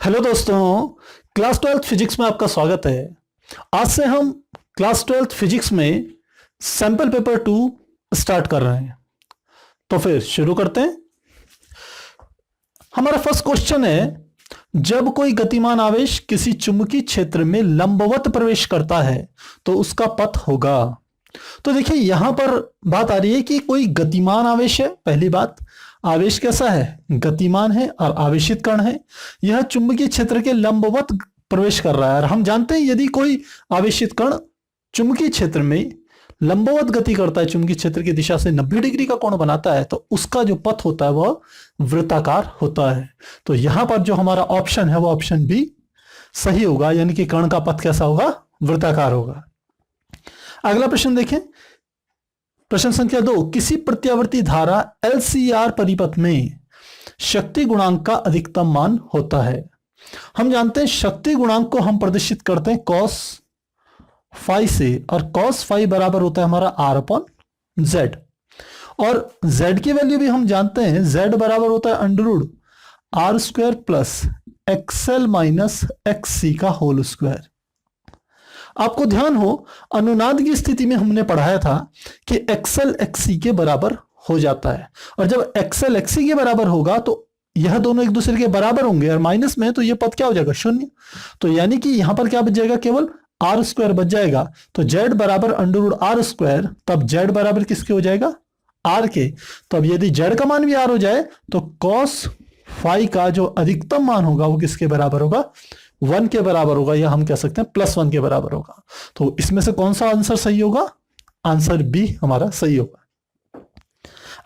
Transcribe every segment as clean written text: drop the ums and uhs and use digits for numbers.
Hello दोस्तों, class 12th physics में आपका स्वागत है। आज से हम क्लास 12th फिजिक्स में सैंपल पेपर 2 स्टार्ट कर रहे हैं। तो फिर शुरू करते हैं। हमारा फर्स्ट क्वेश्चन है, जब कोई गतिमान आवेश किसी चुंबकीय क्षेत्र में लंबवत प्रवेश करता है तो उसका पथ होगा। तो देखिए यहां पर बात आ रही है कि कोई गतिमान आवेश है। पहली बात, आवेश कैसा है? गतिमान है और आवेशित कण है। यह चुंबकीय क्षेत्र के लंबवत प्रवेश कर रहा है और हम जानते हैं यदि कोई आवेशित कण चुंबकीय क्षेत्र में लंबवत गति करता है, चुंबकीय क्षेत्र की दिशा से 90 डिग्री का कोण बनाता है, तो उसका जो पथ होता है वह वृत्ताकार होता है। तो यहां पर जो हमारा ऑप्शन है वो ऑप्शन बी सही होगा, यानी कि कण का पथ कैसा होगा? वृत्ताकार होगा। अगला प्रश्न देखें, प्रश्न संख्या 2, किसी प्रत्यावर्ती धारा LCR परिपथ में शक्ति गुणांक का अधिकतम मान होता है। हम जानते हैं शक्ति गुणांक को हम प्रदर्शित करते हैं cos फाई से, और cos फाई बराबर होता है हमारा R/Z, और Z की वैल्यू भी हम जानते हैं, Z बराबर होता है √R² plus XL minus XC का होल स्क्वायर। आपको ध्यान हो, अनुनाद की स्थिति में हमने पढ़ाया था कि XL XC के बराबर हो जाता है, और जब XL XC के बराबर होगा तो यह दोनों एक दूसरे के बराबर होंगे, और माइनस में तो यह पद क्या हो जाएगा? शून्य। तो यानी कि यहां पर क्या बच जाएगा? केवल R² बच जाएगा। तो Z बराबर √R², तब Z बराबर किसके हो जाएगा? R के। तब यदि Z का मान भी R हो जाए तो cos फाई का जो अधिकतम मान होगा वो किसके बराबर होगा? 1 के बराबर होगा, या हम कह सकते हैं +1 के बराबर होगा। तो इसमें से कौन सा आंसर सही होगा? आंसर बी हमारा सही होगा।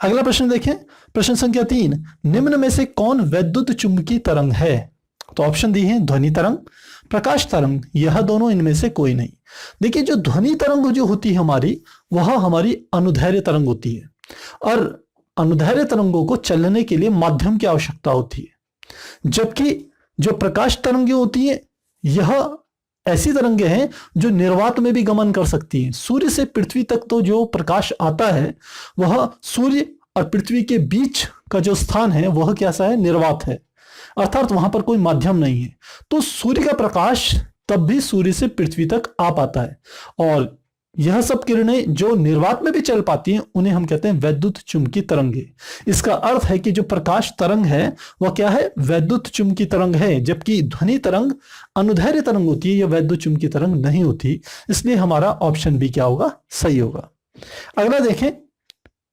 अगला प्रश्न देखें, प्रश्न संख्या 3, निम्न में से कौन वैद्युत चुंबकीय तरंग है? तो ऑप्शन दी है ध्वनि तरंग, प्रकाश तरंग, यह दोनों इनमें से कोई नहीं। देखिए जो ध्वनि तरंग जो होती है हमारी, वह हमारी अनुदैर्ध्य तरंग होती है, और अनुदैर्ध्य तरंगों को चलने के लिए माध्यम की आवश्यकता होती है। जबकि जो प्रकाश तरंगें होती है, यह ऐसी तरंगें हैं जो निर्वात में भी गमन कर सकती हैं। सूर्य से पृथ्वी तक तो जो प्रकाश आता है वह सूर्य और पृथ्वी के बीच का जो स्थान है वह कैसा है? निर्वात है, अर्थात वहां पर कोई माध्यम नहीं है। तो सूर्य का प्रकाश तब भी सूर्य से पृथ्वी तक आ पाता है, और यह सब किरणें जो निर्वात में भी चल पाती हैं उन्हें हम कहते हैं वैद्युत चुंबकीय तरंगे। इसका अर्थ है कि जो प्रकाश तरंग है वह क्या है? वैद्युत चुंबकीय तरंग है, जबकि ध्वनि तरंग अनुदैर्ध्य तरंग होती है, यह वैद्युत चुंबकीय तरंग नहीं होती। इसलिए हमारा ऑप्शन बी क्या होगा? सही होगा। अगला देखें,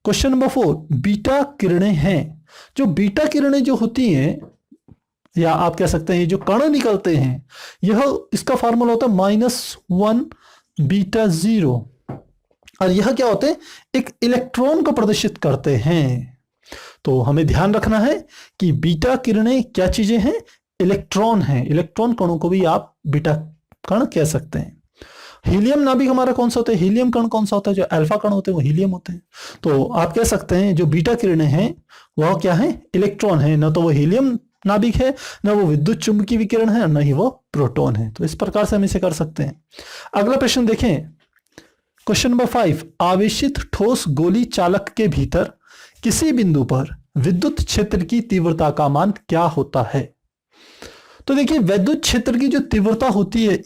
क्वेश्चन नंबर 4, बीटा किरणें हैं। जो बीटा किरणें जो होती हैं, या आप कह सकते हैं जो कण निकलते हैं, यह इसका फार्मूला होता है -1 बीटा 0, और यह क्या होते हैं? एक इलेक्ट्रॉन को प्रदर्शित करते हैं। तो हमें ध्यान रखना है कि बीटा किरणें क्या चीजें हैं? इलेक्ट्रॉन हैं। इलेक्ट्रॉन कणों को भी आप बीटा कण कह सकते हैं। हीलियम नाभिक हमारा कौन सा होता है? हीलियम कण कौन सा होता है? जो अल्फा कण होते हैं वो हीलियम होते हैं। तो आप कह सकते हैं जो बीटा किरणें हैं वह क्या है? इलेक्ट्रॉन है। न तो वो हीलियम नाभिक है, न वो विद्युत चुंबकीय विकिरण है, न ही वो प्रोटॉन है। तो इस प्रकार से हम इसे कर सकते हैं। अगला प्रश्न देखें, क्वेश्चन नंबर 5, आवेशित ठोस गोली चालक के भीतर किसी बिंदु पर विद्युत क्षेत्र की तीव्रता का मान क्या होता है? तो देखिए विद्युत क्षेत्र की जो तीव्रता होती है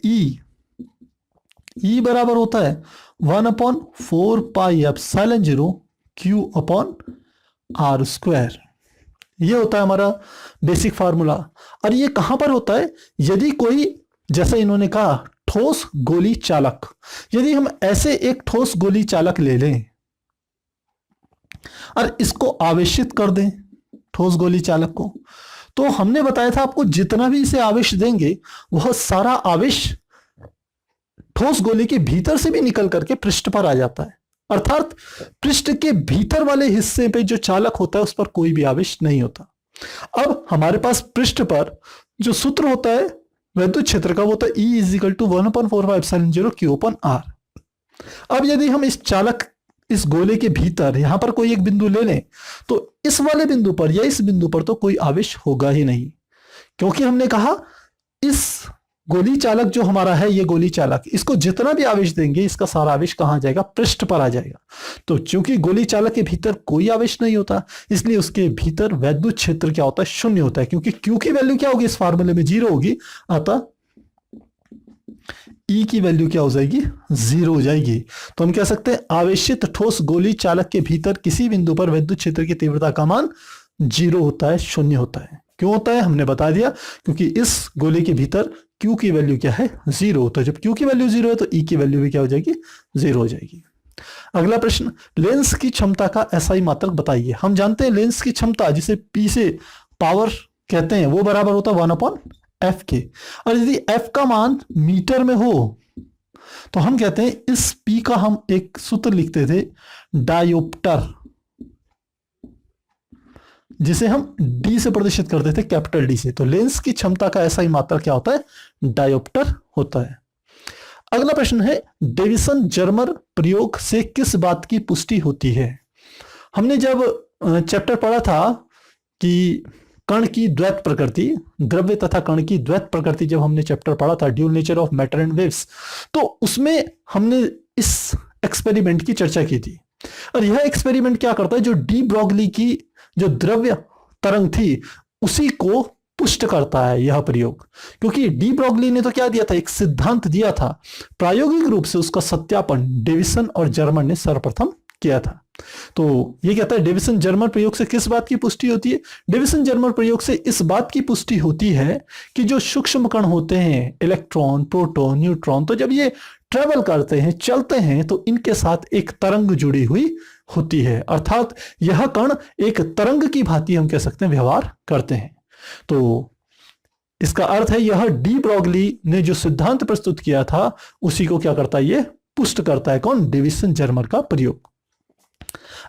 E बराबर होता है 1/4πε0 Q/r²। ये होता है हमारा बेसिक फार्मूला। और ये कहां पर होता है? यदि कोई, जैसे इन्होंने कहा ठोस गोली चालक, यदि हम ऐसे एक ठोस गोली चालक ले लें और इसको आवेशित कर दें, ठोस गोली चालक को, तो हमने बताया था आपको जितना भी इसे आवेश देंगे वह सारा आवेश ठोस गोली के भीतर से भी निकल करके पृष्ठ पर आ जाता है, अर्थात पृष्ठ के भीतर वाले हिस्से पे जो चालक होता है उस पर कोई भी आवेश नहीं होता। अब हमारे पास पृष्ठ पर जो सूत्र होता है विद्युत क्षेत्र का, वो होता है E = 1/4πε0 Q/r। अब यदि हम इस चालक, इस गोले के भीतर यहां पर कोई एक बिंदु ले लें, तो इस वाले बिंदु पर या इस बिंदु पर तो कोई आवेश होगा ही नहीं, क्योंकि हमने कहा इस गोली चालक जो हमारा है, ये गोली चालक, इसको जितना भी आवेश देंगे इसका सारा आवेश कहां जाएगा, पृष्ठ पर आ जाएगा। तो चूंकि गोली चालक के भीतर कोई आवेश नहीं होता, इसलिए उसके भीतर वैद्युत क्षेत्र क्या होता है, शून्य होता है, क्योंकि क्यू की वैल्यू क्या होगी, इस फार्मूले में 0 होगी, अतः ई की वैल्यू क्या हो जाएगी, 0 हो जाएगी। तो हम कह सकते हैं आवेशित ठोस गोली चालक के भीतर किसी बिंदु पर विद्युत क्षेत्र की तीव्रता का मान 0 होता है, शून्य होता है। क्यों होता है, हमने बता दिया, क्योंकि इस गोले के भीतर Q की वैल्यू क्या है, 0। तो जब Q की वैल्यू 0 है तो E की वैल्यू भी क्या हो जाएगी, 0 हो जाएगी। अगला प्रश्न, लेंस की क्षमता का SI मात्रक बताइए। हम जानते हैं लेंस की क्षमता, जिसे P से पावर कहते हैं, वो बराबर होता है 1/f के। और यदि f का मान मीटर में हो तो हम कहते हैं इस P का हम एक सूत्र लिखते थे, डायोप्टर, जिसे हम D से प्रदर्शित करते थे, कैपिटल D से। तो लेंस की क्षमता का SI मात्रक क्या होता है, डायोप्टर होता है। अगला प्रश्न है, डेविसन जर्मर प्रयोग से किस बात की पुष्टि होती है। हमने जब चैप्टर पढ़ा था कि कण की द्वैत प्रकृति, द्रव्य तथा कण की द्वैत प्रकृति, जब हमने चैप्टर पढ़ा था dual nature of matter and waves, तो उसमें हमने इस एक्सपेरिमेंट की चर्चा की थी। और यह एक्सपेरिमेंट क्या करता है, जो डी ब्रॉगली की जो द्रव्य तरंग थी उसी को पुष्ट करता है यह प्रयोग। क्योंकि डी ब्रॉगली ने तो क्या दिया था, एक सिद्धांत दिया था, प्रायोगिक रूप से उसका सत्यापन डेविसन और जर्मर ने सर्वप्रथम किया था। तो ये कहता है डेविसन जर्मर प्रयोग से किस बात की पुष्टि होती है, डेविसन जर्मर प्रयोग से इस बात की पुष्टि होती है कि जो सूक्ष्म कण होते हैं, इलेक्ट्रॉन, प्रोटॉन, न्यूट्रॉन, तो जब ये ट्रेवल करते हैं, चलते हैं, तो इनके साथ एक तरंग जुड़ी हुई होती है, अर्थात यह कण एक तरंग की भांति हम कह सकते हैं व्यवहार करते हैं। तो इसका अर्थ है यह डी ब्रॉगली ने जो सिद्धांत प्रस्तुत किया था उसी को क्या करता है, ये पुष्ट करता है। कौन, डेविसन जर्मर का प्रयोग।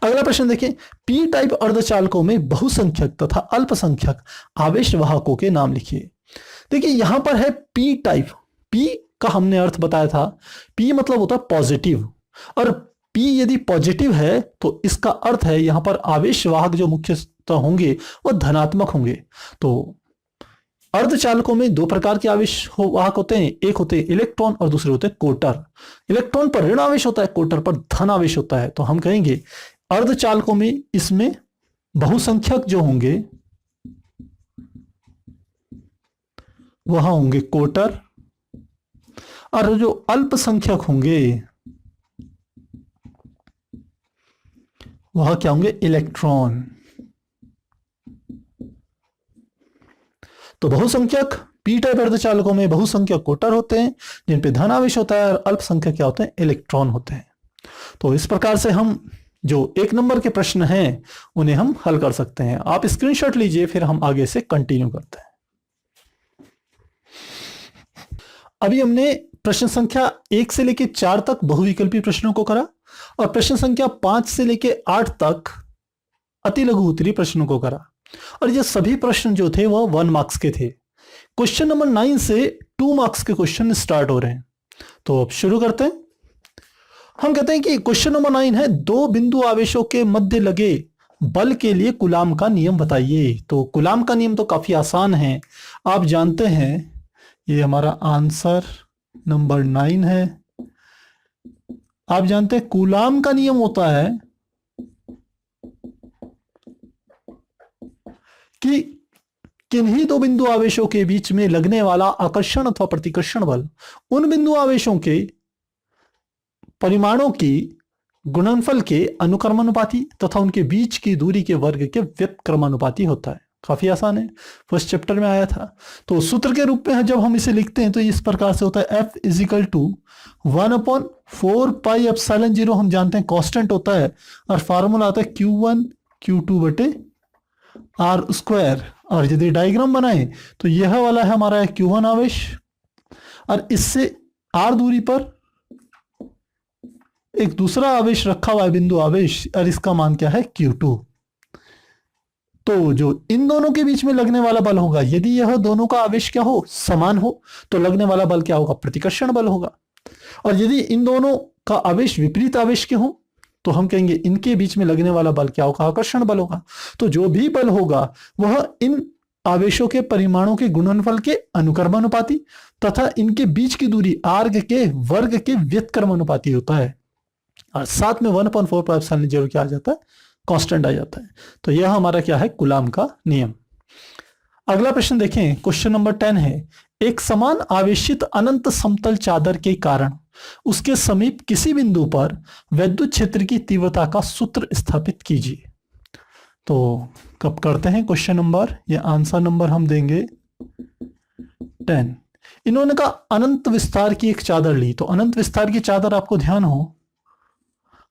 अगला प्रश्न देखिए, पी टाइप अर्धचालकों में बहुसंख्यक तथा अल्पसंख्यक आवेश वाहकों के नाम लिखिए। देखिए यहां पर है पी टाइप, पी का हमने अर्थ बताया था, पी मतलब होता है पॉजिटिव, और पी यदि पॉजिटिव है तो इसका अर्थ है यहां पर आवेश वाहक जो मुख्यतः होंगे वो धनात्मक होंगे। तो अर्धचालकों में दो प्रकार के आवेश वाहक होते हैं, एक होते हैं इलेक्ट्रॉन और दूसरे होते हैं कोटर। इलेक्ट्रॉन पर ऋण आवेश होता है, कोटर पर धन आवेश होता है। तो हम कहेंगे अर्धचालकों में इसमें बहुसंख्यक जो होंगे वह होंगे कोटर, और जो अल्पसंख्यक होंगे वह क्या होंगे, इलेक्ट्रॉन। तो बहुसंख्यक पी टाइप अर्धचालकों में बहुसंख्यक कोटर होते हैं जिन पे धन आवेश होता है, और अल्पसंख्यक क्या होते हैं, इलेक्ट्रॉन होते हैं। तो इस प्रकार से हम जो 1 नंबर के प्रश्न हैं उन्हें हम हल कर सकते हैं। आप स्क्रीनशॉट लीजिए, फिर हम आगे से कंटिन्यू करते हैं। अभी हमने प्रश्न संख्या 1 से लेकर 4 तक बहुविकल्पी प्रश्नों को करा, और प्रश्न संख्या 5 से लेकर 8 तक अति लघु उत्तरीय प्रश्नों को करा। और ये सभी प्रश्न जो थे वह 1 मार्क्स के थे। क्वेश्चन नंबर 9 से 2 मार्क्स के क्वेश्चन स्टार्ट हो रहे हैं। तो अब शुरू करते हैं। हम कहते हैं कि क्वेश्चन नंबर 9 है, 2 बिंदु आवेशों के मध्य लगे बल के लिए कूलाम का नियम बताइए। तो कूलाम का नियम तो काफी आसान है, आप जानते हैं। ये हमारा आंसर नंबर 9 है। आप जानते हैं कूलाम का नियम होता है कि किन्हीं 2 बिंदु आवेशों के बीच में लगने वाला आकर्षण अथवा प्रतिकर्षण बल उन बिंदु आवेशों के परिमाणों की गुणनफल के अनुक्रमानुपाती तथा उनके बीच की दूरी के वर्ग के व्युत्क्रमानुपाती होता है। काफी आसान है, फर्स्ट चैप्टर में आया था। तो सूत्र के रूप में जब हम इसे लिखते हैं तो इस प्रकार से होता है, F = 1/4πε0। हम जानते हैं कांस्टेंट होता है, और फार्मूला आता है Q1 Q2/r²। और यदि डायग्राम बनाए तो यह वाला है हमारा Q1 आवेश, और इससे r दूरी पर एक दूसरा आवेश रखा हुआ है, बिंदु आवेश, और इसका मान क्या है, Q2। तो जो इन दोनों के बीच में लगने वाला बल होगा, यदि यह दोनों का आवेश क्या हो, समान हो, तो लगने वाला बल क्या होगा, प्रतिकर्षण बल होगा। और यदि इन दोनों का आवेश विपरीत आवेश के हो तो हम कहेंगे इनके बीच में लगने वाला बल क्या होगा, आकर्षण बल होगा। तो जो भी बल होगा वह इन आवेशों के परिमाणों के गुणनफल के अनुक्रमानुपाती तथा इनके बीच की दूरी आर्ग के वर्ग के व्युत्क्रमानुपाती होता है। और साथ में 1/4 क्या आ जाता है, कांस्टेंट आ जाता है। तो यह हमारा क्या है, कूलाम का नियम। अगला प्रश्न देखें, क्वेश्चन नंबर 10 है, एक समान आवेशित अनंत समतल चादर के कारण उसके समीप किसी बिंदु पर वैद्युत क्षेत्र की तीव्रता का सूत्र स्थापित कीजिए। तो कब करते हैं क्वेश्चन नंबर, ये आंसर नंबर हम देंगे 10। इन्होंने कहा अनंत विस्तार की एक चादर ली। तो अनंत विस्तार की चादर आपको ध्यान हो,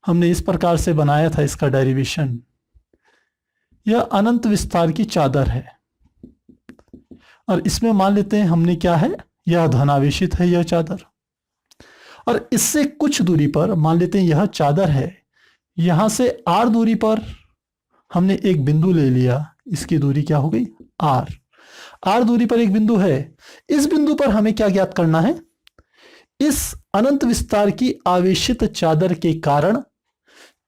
हमने इस प्रकार से बनाया था इसका डेरिवेशन। यह अनंत विस्तार की चादर है और इसमें मान लेते हैं हमने क्या है, यह धनावेशित है यह चादर। और इससे कुछ दूरी पर मान लेते हैं यह चादर है, यहां से r दूरी पर हमने एक बिंदु ले लिया, इसकी दूरी क्या हो गई r दूरी पर एक बिंदु है। इस बिंदु पर हमें क्या ज्ञात करना है, इस अनंत विस्तार की आवेशित चादर के कारण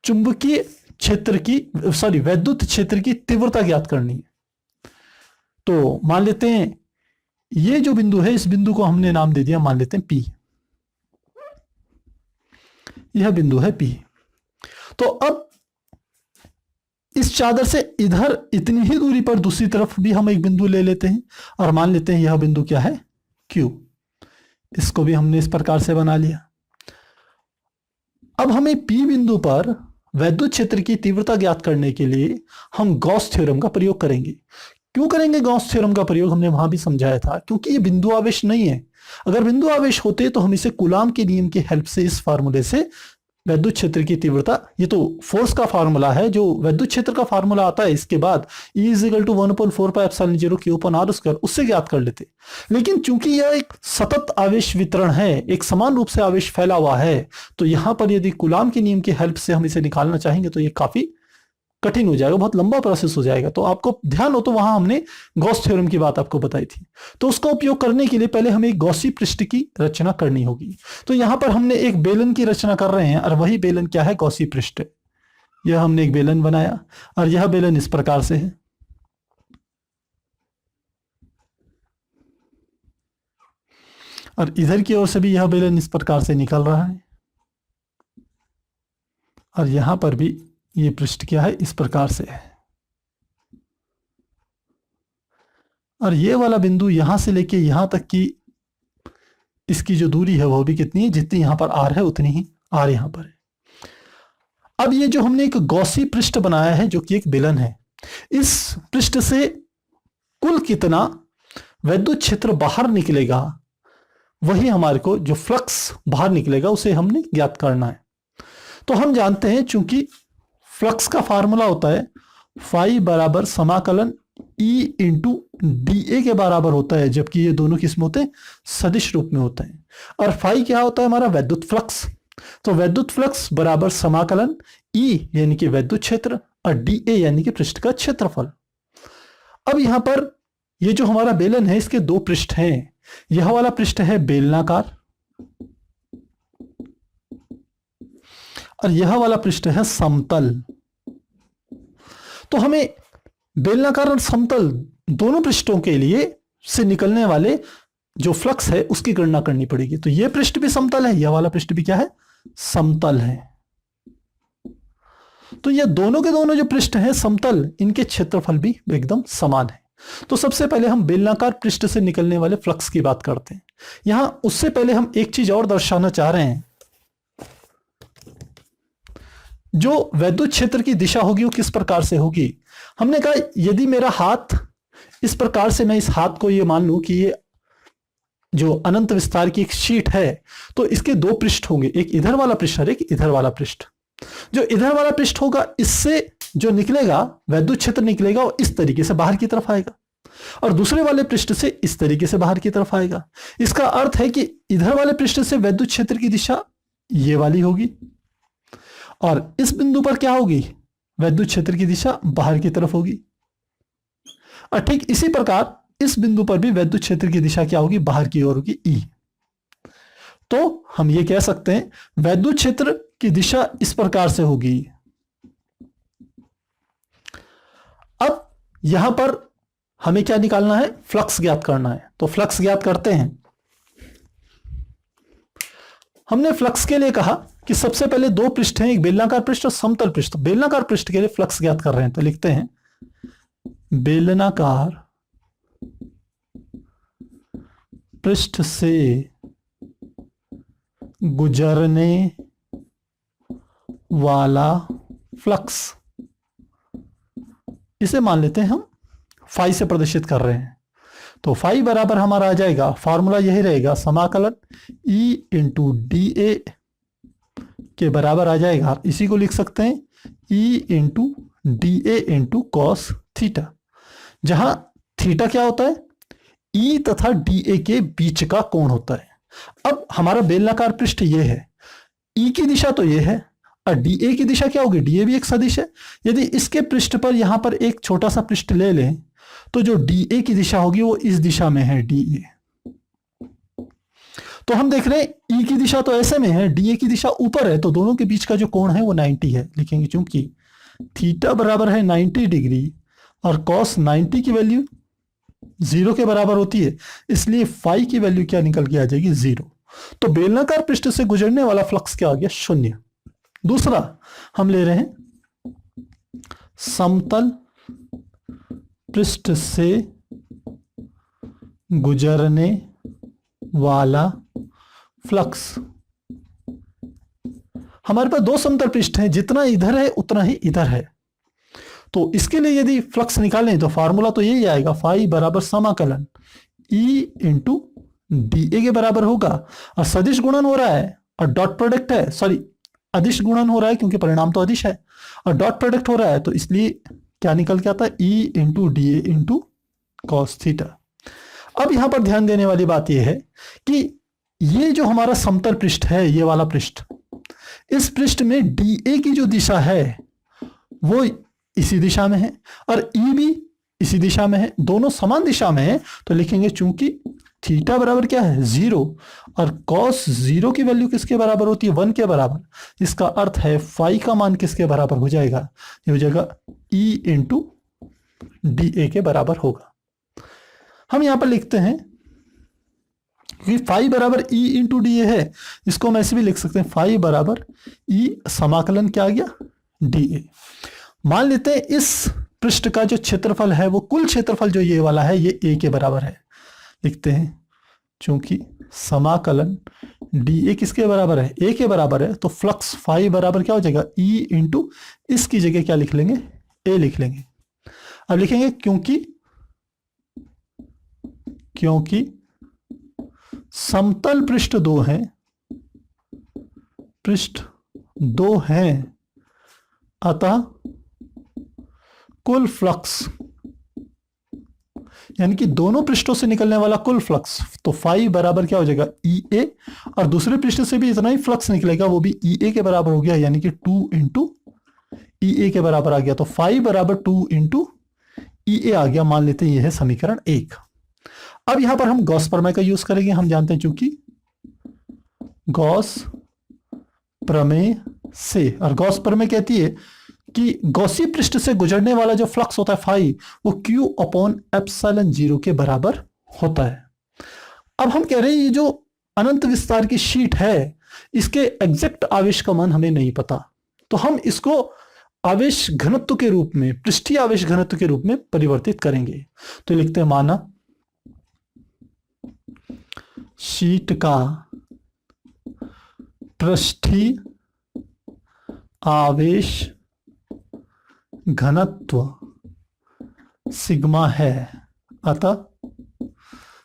चुंबकीय क्षेत्र की वैद्युत क्षेत्र की तीव्रता ज्ञात करनी है। तो मान लेते हैं ये जो बिंदु है, इस बिंदु को हमने नाम दे दिया, मान लेते हैं P। यह बिंदु है P। तो अब इस चादर से इधर इतनी ही दूरी पर दूसरी तरफ भी हम एक बिंदु ले लेते हैं और मान लेते हैं यह बिंदु क्या है, Q। इसको भी हमने इस प्रकार से बना लिया। अब हमें P बिंदु पर वैद्युत क्षेत्र की तीव्रता ज्ञात करने के लिए हम गॉस थ्योरम का प्रयोग करेंगे। क्यों करेंगे गॉस थ्योरम का प्रयोग, हमने वहां भी समझाया था, क्योंकि ये बिंदु आवेश नहीं है। अगर बिंदु आवेश होते तो हम इसे कूलाम के नियम की हेल्प से इस फार्मूले से वैद्युत क्षेत्र की तीव्रता, ये तो फोर्स का फार्मूला है, जो वैद्युत क्षेत्र का फार्मूला आता है इसके बाद E = 1/4πε0 Q/r², उससे ज्ञात कर लेते। लेकिन चूंकि यह एक सतत आवेश वितरण है, एक समान रूप से आवेश फैला हुआ है, तो यहां पर यदि कूलाम के नियम की हेल्प से हम इसे निकालना चाहेंगे तो ये काफी कठिन हो जाएगा, बहुत लंबा प्रोसेस हो जाएगा। तो आपको ध्यान हो तो वहां हमने गॉस थ्योरम की बात आपको बताई थी। तो उसका उपयोग करने के लिए पहले हमें एक गॉसी पृष्ठ की रचना करनी होगी। तो यहां पर हमने एक बेलन की रचना कर रहे हैं और वही बेलन क्या है, गॉसी पृष्ठ। यह हमने एक बेलन बनाया और यह बेलन इस प्रकार से है। और इधर की ओर से भी यह बेलन इस प्रकार से निकल रहा है और यहां पर भी ये पृष्ठ क्या है, इस प्रकार से है। और ये वाला बिंदु यहां से लेके यहां तक की इसकी जो दूरी है वो भी कितनी है, जितनी यहां पर r है उतनी ही r यहां पर है। अब ये जो हमने एक गॉसी पृष्ठ बनाया है जो कि एक बेलन है, इस पृष्ठ से कुल कितना वैद्युत क्षेत्र बाहर निकलेगा, वही हमारे को जो फ्लक्स बाहर निकलेगा उसे हमने ज्ञात करना है। तो हम जानते हैं चूंकि फ्लक्स का फार्मूला होता है फाई बराबर समाकलन E इंटू DA के बराबर होता है, जबकि ये दोनों किस्म होते हैं, सदिश रूप में होते हैं। और फाई क्या होता है, हमारा वैद्युत फ्लक्स। तो वैद्युत फ्लक्स बराबर समाकलन E यानी कि वैद्युत क्षेत्र और DA यानी कि पृष्ठ का क्षेत्रफल। अब यहां पर ये जो हमारा बेलन है इसके दो पृष्ठ हैं। यह वाला पृष्ठ है बेलनाकार और यह वाला पृष्ठ है समतल। तो हमें बेलनाकार और समतल दोनों पृष्ठों के लिए से निकलने वाले जो फ्लक्स है उसकी गणना करनी पड़ेगी। तो यह पृष्ठ भी समतल है, यह वाला पृष्ठ भी क्या है, समतल है। तो ये दोनों के दोनों जो पृष्ठ हैं समतल, इनके क्षेत्रफल भी एकदम समान है। तो सबसे पहले हम बेलनाकार पृष्ठ से निकलने वाले फ्लक्स की बात करते हैं। यहां उससे पहले हम एक चीज और दर्शाना चाह रहे हैं, जो वैद्युत क्षेत्र की दिशा होगी वो किस प्रकार से होगी। हमने कहा यदि मेरा हाथ इस प्रकार से, मैं इस हाथ को ये मान लूं कि ये जो अनंत विस्तार की एक शीट है, तो इसके दो पृष्ठ होंगे, एक इधर वाला पृष्ठ और एक इधर वाला पृष्ठ। जो इधर वाला पृष्ठ होगा इससे जो निकलेगा वैद्युत क्षेत्र निकलेगा वो इस तरीके से बाहर की तरफ आएगा और दूसरे वाले पृष्ठ से इस तरीके से बाहर की तरफ आएगा। इसका अर्थ है कि इधर वाले पृष्ठ से वैद्युत क्षेत्र की दिशा ये वाली होगी और इस बिंदु पर क्या होगी, वैद्युत क्षेत्र की दिशा बाहर की तरफ होगी। और ठीक इसी प्रकार इस बिंदु पर भी वैद्युत क्षेत्र की दिशा क्या होगी, बाहर की ओर होगी, ई। तो हम ये कह सकते हैं वैद्युत क्षेत्र की दिशा इस प्रकार से होगी। अब यहां पर हमें क्या निकालना है, फ्लक्स ज्ञात करना है। तो फ्लक्स ज्ञात करते हैं। हमने फ्लक्स के लिए कहा कि सबसे पहले दो पृष्ठ हैं, एक बेलनाकार पृष्ठ और समतल पृष्ठ। बेलनाकार पृष्ठ के लिए फ्लक्स ज्ञात कर रहे हैं, तो लिखते हैं बेलनाकार पृष्ठ से गुजरने वाला फ्लक्स, इसे मान लेते हैं हम फाई से प्रदर्शित कर रहे हैं। तो फाई बराबर हमारा आ जाएगा, फॉर्मूला यही रहेगा, समाकलन E इंटू डी ए के बराबर आ जाएगा। इसी को लिख सकते हैं E into D A into cos theta, जहां थीटा क्या होता है, E तथा डी ए के बीच का कोण होता है। अब हमारा बेलनाकार पृष्ठ ये है, E की दिशा तो ये है और डी ए की दिशा क्या होगी, डी ए भी एक सदिश है। यदि इसके पृष्ठ पर यहां पर एक छोटा सा पृष्ठ ले लें तो जो डी ए की दिशा होगी वो इस दिशा में है, डी ए। तो हम देख रहे हैं E की दिशा तो ऐसे में है, डी ए की दिशा ऊपर है, तो दोनों के बीच का जो कोण है वो 90 है। लिखेंगे चूंकि थीटा बराबर है 90 डिग्री और कॉस 90 की वैल्यू 0 के बराबर होती है, इसलिए फाई की वैल्यू क्या निकल के आ जाएगी, 0। तो बेलनाकार पृष्ठ से गुजरने वाला फ्लक्स क्या आ गया, 0। दूसरा हम ले रहे हैं समतल पृष्ठ से गुजरने वाला फ्लक्स। हमारे पास दो समतल पृष्ठ हैं, जितना इधर है उतना ही इधर है। तो इसके लिए यदि फ्लक्स निकालें तो फार्मूला तो यही आएगा, फाई बराबर समाकलन E इंटू डी ए के बराबर होगा। और सदिश गुणन हो रहा है और डॉट प्रोडक्ट है, सॉरी अदिश गुणन हो रहा है क्योंकि परिणाम तो अदिश है, और डॉट प्रोडक्ट हो रहा है, तो इसलिए क्या निकल के आता है, E into D A into cos theta. अब यहां पर ध्यान देने वाली बात यह है कि ये जो हमारा समतल पृष्ठ है, ये वाला पृष्ठ, इस पृष्ठ में डी ए की जो दिशा है वो इसी दिशा में है और E भी इसी दिशा में है, दोनों समान दिशा में है। तो लिखेंगे चूंकि थीटा बराबर क्या है, 0 और कॉस 0 की वैल्यू किसके बराबर होती है, 1 के बराबर। इसका अर्थ है फाई का मान किसके बराबर हो जाएगा, ये हो जाएगा E इंटू डी ए के बराबर होगा। हम यहां पर लिखते हैं क्योंकि फाई बराबर E इंटू डी ए है, इसको हम ऐसे भी लिख सकते हैं, फाई बराबर E समाकलन क्या आ गया, डी ए। मान लेते हैं इस पृष्ठ का जो क्षेत्रफल है वो कुल क्षेत्रफल जो ये वाला है ये ए के बराबर है। लिखते हैं चूंकि समाकलन डी ए किसके बराबर है, ए के बराबर है, तो फ्लक्स फाई बराबर क्या हो जाएगा, E इंटू इसकी जगह क्या लिख लेंगे, ए लिख लेंगे। अब लिखेंगे क्योंकि समतल पृष्ठ दो हैं, अतः कुल फ्लक्स यानी कि दोनों पृष्ठों से निकलने वाला कुल फ्लक्स, तो फाई बराबर क्या हो जाएगा, ई ए, और दूसरे पृष्ठ से भी इतना ही फ्लक्स निकलेगा, वो भी ई ए के बराबर हो गया, यानी कि 2 इंटू ई ए के बराबर आ गया। तो फाई बराबर 2 इंटू ई ए आ गया। मान लेते हैं यह है समीकरण 1। अब यहां पर हम गॉस प्रमेय का यूज करेंगे। हम जानते हैं चूंकि गॉस प्रमेय से, और गॉस प्रमेय कहती है कि गॉसी पृष्ठ से गुजरने वाला जो फ्लक्स होता है फाई, वो Q अपॉन एप्सिलॉन 0 के बराबर होता है। अब हम कह रहे हैं ये जो अनंत विस्तार की शीट है इसके एग्जैक्ट आवेश का मान हमें नहीं पता, तो हम इसको आवेश घनत्व के रूप में, पृष्ठीय आवेश घनत्व के रूप में परिवर्तित करेंगे। तो लिखते हैं माना शीट का पृष्ठीय आवेश घनत्व सिग्मा है, अतः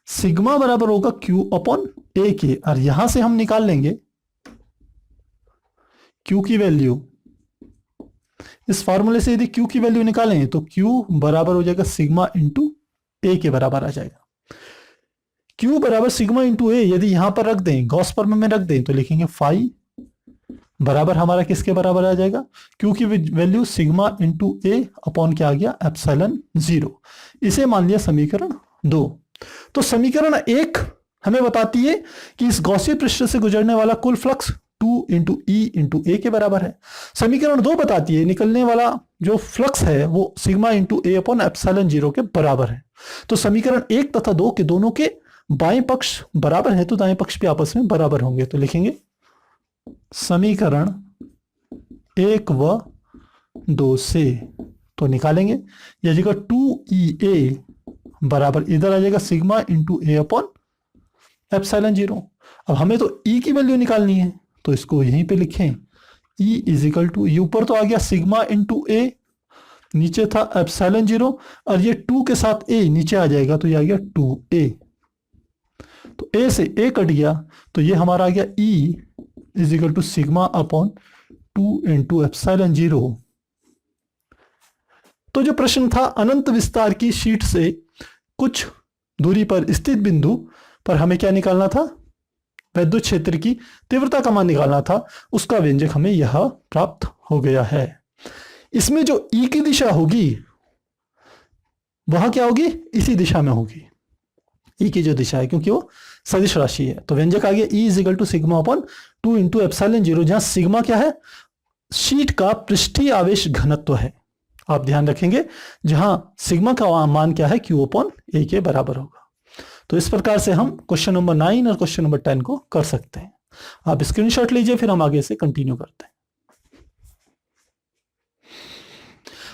सिग्मा बराबर होगा Q अपॉन ए के, और यहां से हम निकाल लेंगे Q की वैल्यू। इस फॉर्मूले से यदि Q की वैल्यू निकालें तो Q बराबर हो जाएगा सिग्मा इंटू ए के बराबर आ जाएगा। Q बराबर सिग्मा इंटू ए यदि यहां पर रख दें, गॉस प्रमेय में रख दें, तो लिखेंगे फाई बराबर हमारा किसके बराबर आ जाएगा, Q की वैल्यू सिग्मा इंटू ए अपॉन क्या आ गया, एप्सिलॉन 0। इसे मान लिया समीकरण 2। तो समीकरण 1 हमें बताती है कि इस गॉसी पृष्ठ से गुजरने वाला कुल फ्लक्स 2 × E × A के बराबर है। समीकरण 2 बताती है निकलने वाला जो फ्लक्स है वो सिग्मा × A/ε0 के बराबर है। तो समीकरण 1 तथा 2 के दोनों के बाएं पक्ष बराबर है तो दाएं पक्ष भी आपस में बराबर होंगे। तो लिखेंगे समीकरण 1 व 2 से तो निकालेंगे यह जगह 2EA बराबर इधर आ जाएगा सिग्मा × A/ε0। अब हमें तो E की वैल्यू निकालनी है तो इसको यहीं पे लिखें E = ऊपर तो आ गया सिग्मा × A, नीचे था ε0 और ये 2 के साथ A नीचे आ जाएगा तो ये आ गया 2A। तो A से A कट गया तो ये हमारा आ गया E = सिग्मा / 2 × ε0। तो जो प्रश्न था अनंत विस्तार की शीट से कुछ दूरी पर स्थित बिंदु पर हमें क्या निकालना था, विद्युत क्षेत्र की तीव्रता का मान निकालना था, उसका व्यंजक हमें यह प्राप्त हो गया है। इसमें जो E की दिशा होगी वह क्या होगी, इसी दिशा में होगी। E की जो दिशा है क्योंकि वो सदिश राशि है तो व्यंजक आ गया E = सिग्मा / 2 × ε0 जहां सिग्मा क्या है, शीट का पृष्ठीय आवेश घनत्व है। आप ध्यान रखेंगे जहां सिग्मा का मान क्या है Q/A के बराबर होगा। तो इस प्रकार से हम क्वेश्चन नंबर 9 और क्वेश्चन नंबर 10 को कर सकते हैं। आप स्क्रीनशॉट लीजिए फिर हम आगे से कंटिन्यू करते हैं।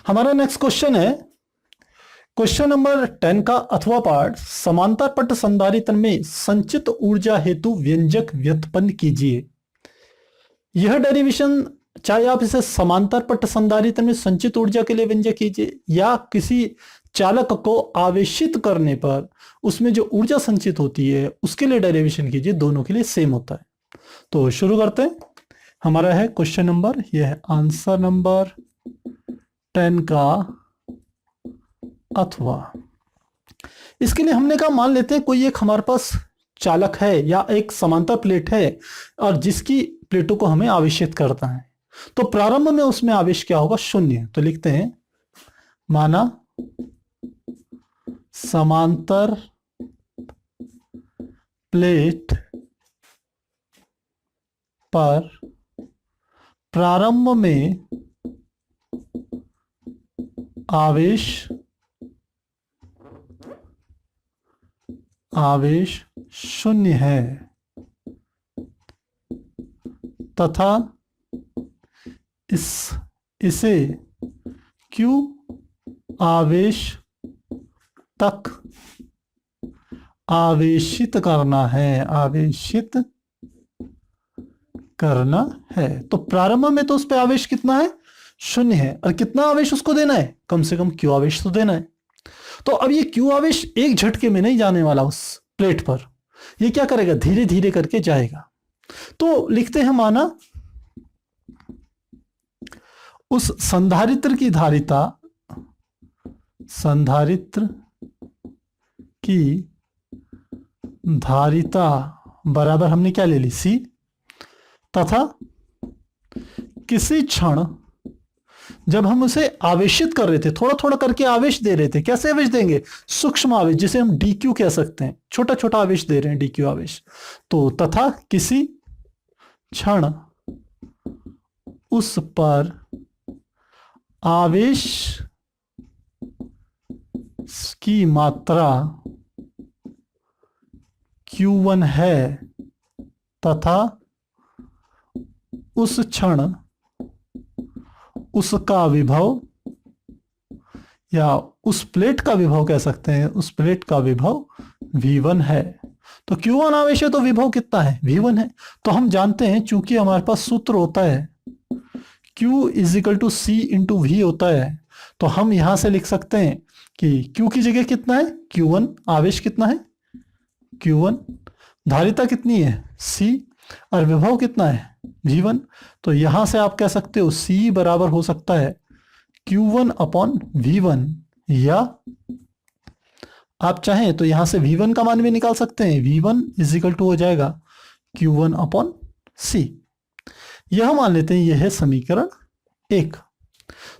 हमारा नेक्स्ट क्वेश्चन है क्वेश्चन नंबर 10 का अथवा पार्ट, समांतर पट्ट संधारित्र में संचित ऊर्जा हेतु व्यंजक व्युत्पन्न कीजिए। यह डेरिवेशन चाहे आप इसे समांतर पट्ट संधारित्र में संचित ऊर्जा के लिए व्यंजक कीजिए या किसी चालक को आवेशित करने पर उसमें जो ऊर्जा संचित होती है उसके लिए डेरिवेशन कीजिए, दोनों के लिए सेम होता है। तो शुरू करते हैं। हमारा है क्वेश्चन नंबर, यह है आंसर नंबर 10 का अथवा। इसके लिए हमने कहा मान लेते हैं कोई एक हमारे पास चालक है या एक समांतर प्लेट है और जिसकी प्लेटों को हमें आवेशित करता है तो प्रारंभ में उसमें आवेश क्या होगा, 0। तो लिखते हैं माना समांतर प्लेट पर प्रारंभ में आवेश 0 है तथा इसे Q आवेश तक आवेशित करना है। तो प्रारंभ में तो उस पे आवेश कितना है, 0 है और कितना आवेश उसको देना है, कम से कम Q आवेश तो देना है। तो अब ये Q आवेश एक झटके में नहीं जाने वाला उस प्लेट पर, ये क्या करेगा, धीरे धीरे करके जाएगा। तो लिखते हैं माना उस संधारित्र की धारिता बराबर हमने क्या ले ली, C, तथा किसी क्षण जब हम उसे आवेशित कर रहे थे, थोड़ा थोड़ा करके आवेश दे रहे थे, कैसे आवेश देंगे, सूक्ष्म आवेश जिसे हम DQ कह सकते हैं, छोटा छोटा आवेश दे रहे हैं, DQ आवेश। तो तथा किसी क्षण उस पर आवेश की मात्रा Q1 है तथा उस क्षण उसका विभव या उस प्लेट का विभव कह सकते हैं, उस प्लेट का विभव V1 है। तो Q1 आवेश है तो विभव कितना है, V1 है। तो हम जानते हैं चूंकि हमारे पास सूत्र होता है Q = C × V होता है, तो हम यहां से लिख सकते हैं कि Q की जगह कितना है, Q1, आवेश कितना है Q1, धारिता कितनी है C और विभव कितना है V1। तो यहां से आप कह सकते हो C बराबर हो सकता है Q1/V1 या आप चाहें तो यहां से V1 का मान भी निकाल सकते हैं, V1 = हो जाएगा Q1/C। यह मान लेते हैं यह है समीकरण 1।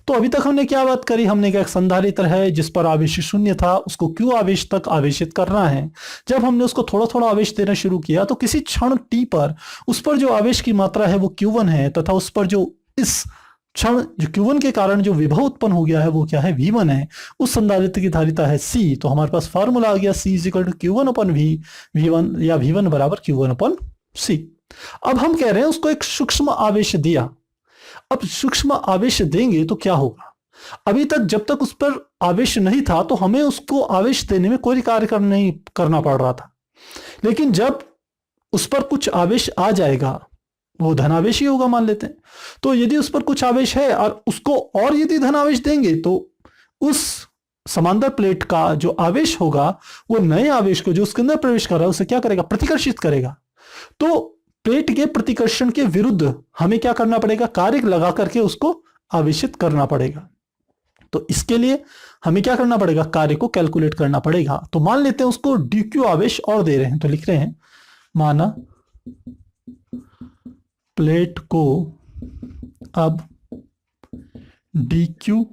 तो अभी तक हमने क्या बात करी, हमने कहा एक संधारित्र है जिस पर आवेश शून्य था, उसको क्यू आवेश तक आवेशित करना है। जब हमने उसको थोड़ा थोड़ा आवेश देना शुरू किया तो किसी क्षण टी पर उस पर जो आवेश की मात्रा है वो Q1 है, तथा उस पर जो इस क्षण जो Q1 के कारण जो विभव उत्पन्न हो गया है वो क्या है, V1 है। उस संधारित्र की धारिता है C। तो हमारे पास फार्मूला आ गया C इक्वल टू Q1 अपन V, V1 या V1 बराबर Q1 अपन C। अब हम कह रहे हैं उसको एक सूक्ष्म आवेश दिया। अब सूक्ष्म आवेश देंगे तो क्या होगा, अभी तक जब तक उस पर आवेश नहीं था तो हमें उसको आवेश देने में कोई कार्य नहीं करना पड़ रहा था, लेकिन जब उस पर कुछ आवेश आ जाएगा, वो धनावेश ही होगा मान लेते हैं, तो यदि उस पर कुछ आवेश है और उसको और यदि धनावेश देंगे तो उस समांतर प्लेट का जो आवेश होगा वो नए आवेश को जो उसके अंदर प्रवेश कर रहा है उसे क्या करेगा, प्रतिकर्षित करेगा। तो प्लेट के प्रतिकर्षण के विरुद्ध हमें क्या करना पड़ेगा, कार्य लगा करके उसको आवेशित करना पड़ेगा। तो इसके लिए हमें क्या करना पड़ेगा, कार्य को कैलकुलेट करना पड़ेगा। तो मान लेते हैं उसको dq आवेश और दे रहे हैं, तो लिख रहे हैं माना प्लेट को अब dq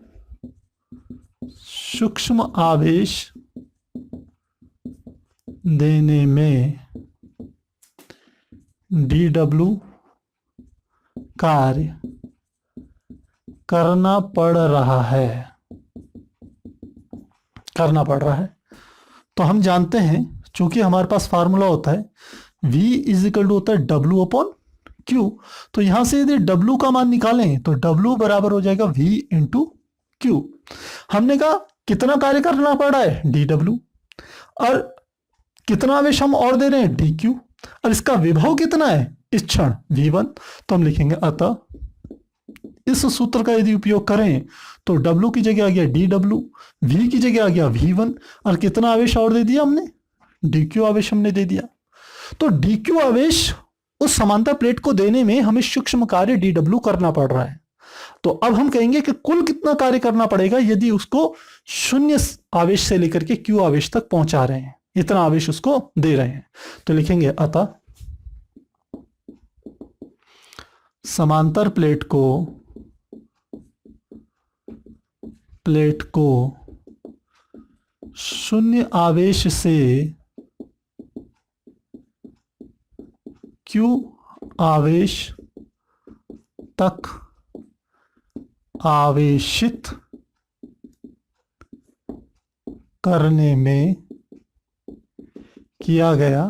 सूक्ष्म आवेश देने में dw कार्य करना पड़ रहा है, तो हम जानते हैं चूंकि हमारे पास फार्मूला होता है V इज इक्वल टू होता है W अपॉन Q। तो यहां से यदि W का मान निकालें तो W बराबर हो जाएगा V इंटू Q। हमने कहा कितना कार्य करना पड़ रहा है, dW, और कितना आवेश हम और दे रहे हैं, dQ, और इसका विभव कितना है इस क्षण V1। तो हम लिखेंगे अतः इस सूत्र का यदि उपयोग करें तो W की जगह आ गया dW, V की जगह आ गया V1, और कितना आवेश और दे दिया हमने, dQ आवेश हमने दे दिया। तो dQ आवेश उस समांतर प्लेट को देने में हमें सूक्ष्म कार्य dW करना पड़ रहा है। तो अब हम कहेंगे कि कुल कितना कार्य करना पड़ेगा यदि उसको शून्य आवेश से लेकर के Q आवेश तक पहुंचा रहे हैं, इतना आवेश उसको दे रहे हैं। तो लिखेंगे अतः समांतर प्लेट को शून्य आवेश से Q आवेश तक आवेशित करने में किया गया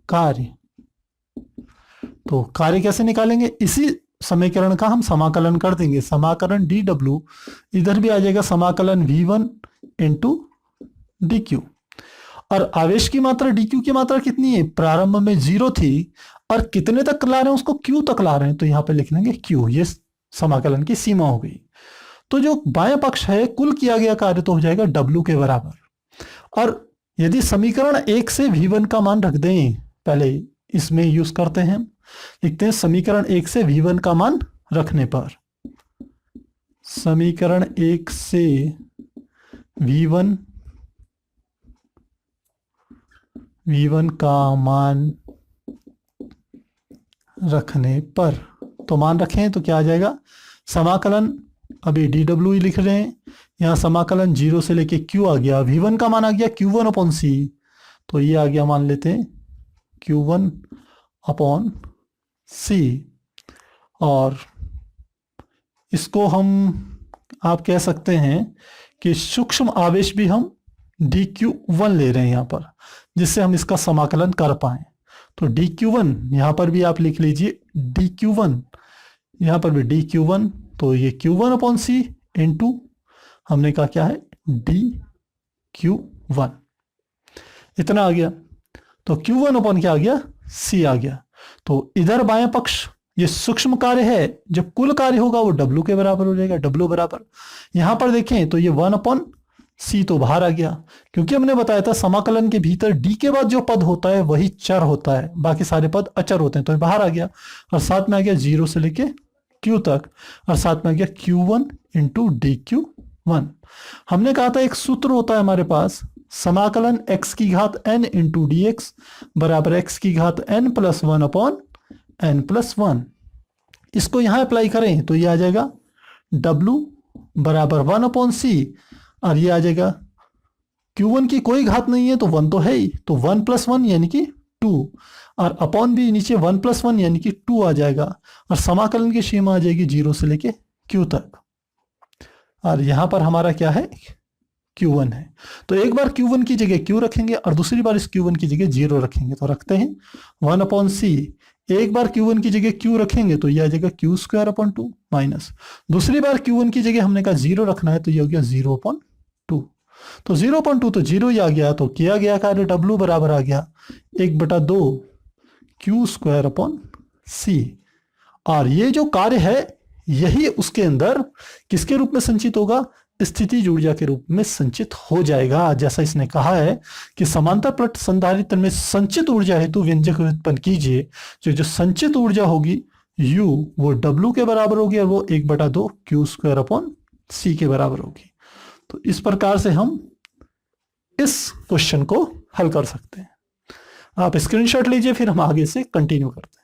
कार्य। तो कार्य कैसे निकालेंगे, इसी समीकरण का हम समाकलन कर देंगे। समाकलन dW इधर भी आ जाएगा समाकलन V1 इंटू dQ, और आवेश की मात्रा dQ की मात्रा कितनी है, प्रारंभ में 0 थी और कितने तक ला रहे हैं उसको, Q तक ला रहे हैं, तो यहां पे लिख लेंगे Q, ये समाकलन की सीमा हो गई। तो जो बाएं पक्ष है कुल किया गया कार्य तो हो जाएगा W के बराबर। और यदि समीकरण 1 से V1 का मान रख दें, पहले इसमें यूज करते हैं, लिखते हैं समीकरण 1 से V1 का मान रखने पर, समीकरण 1 से V1 का मान रखने पर, तो मान रखें तो क्या आ जाएगा, समाकलन अभी dW ही लिख रहे हैं, यहाँ समाकलन 0 से लेके Q आ गया, V1 का मान आ गया Q1 अपॉन C, तो ये आ गया मान लेते हैं Q1 अपॉन C, और इसको हम आप कह सकते हैं कि सूक्ष्म आवेश भी हम dQ1 ले रहे हैं यहाँ पर, जिससे हम इसका समाकलन कर पाए। तो dQ1 यहाँ पर भी आप लिख लीजिए dQ1, यहाँ पर भी dQ1, तो ये Q1 अपॉन C इंटू हमने कहा क्या है dQ1, इतना आ गया। तो Q1 अपॉन क्या आ गया, C आ गया। तो इधर बाएं पक्ष ये सूक्ष्म कार्य है, जब कुल कार्य होगा वो W के बराबर हो जाएगा, W बराबर, यहां पर देखें तो ये 1 अपॉन C तो बाहर आ गया, क्योंकि हमने बताया था समाकलन के भीतर D के बाद जो पद होता है वही चर होता है, बाकी सारे पद अचर होते हैं, तो बाहर आ गया, और साथ में आ गया 0 से लेके Q तक, और साथ में आ गया Q1 इंटू dQ1। हमने कहा था एक सूत्र होता है हमारे पास, समाकलन x की घात n इंटू dx बराबर x की घात n plus 1 upon n plus 1। इसको यहां अप्लाई करें तो ये आ जाएगा W बराबर 1/c, और ये आ जाएगा Q1 की कोई घात नहीं है तो 1 तो है ही, तो 1 + 1 यानी कि 2, और अपॉन भी नीचे 1 + 1 यानी कि 2 आ जाएगा, और समाकलन की सीमा आ जाएगी 0 से लेके Q तक, और यहां पर हमारा क्या है, Q1 है। तो एक बार Q1 की जगह Q रखेंगे और दूसरी बार इस Q1 की जगह 0 रखेंगे, तो रखते हैं 1/c। एक बार Q1 की जगह Q रखेंगे तो ये आ जाएगा Q² माइनस, दूसरी बार Q1 की जगह हमने कहा 0 रखना है तो ये हो गया 0/2। तो 0/2 तो 0 ही आ गया, तो किया गया कार्य W बराबर आ गया 1/2 Q²/c। और ये जो कार्य है यही उसके अंदर किसके रूप में संचित होगा, स्थितिज ऊर्जा के रूप में संचित हो जाएगा। जैसा इसने कहा है कि समांतर प्लेट संधारित्र में संचित ऊर्जा हेतु व्यंजक उत्पन्न कीजिए, जो संचित ऊर्जा होगी U वो W के बराबर होगी और वो 1/2 Q²/c के बराबर होगी। तो इस प्रकार से हम इस क्वेश्चन को हल कर सकते हैं। आप स्क्रीनशॉट लीजिए, फिर हम आगे से कंटिन्यू करते हैं।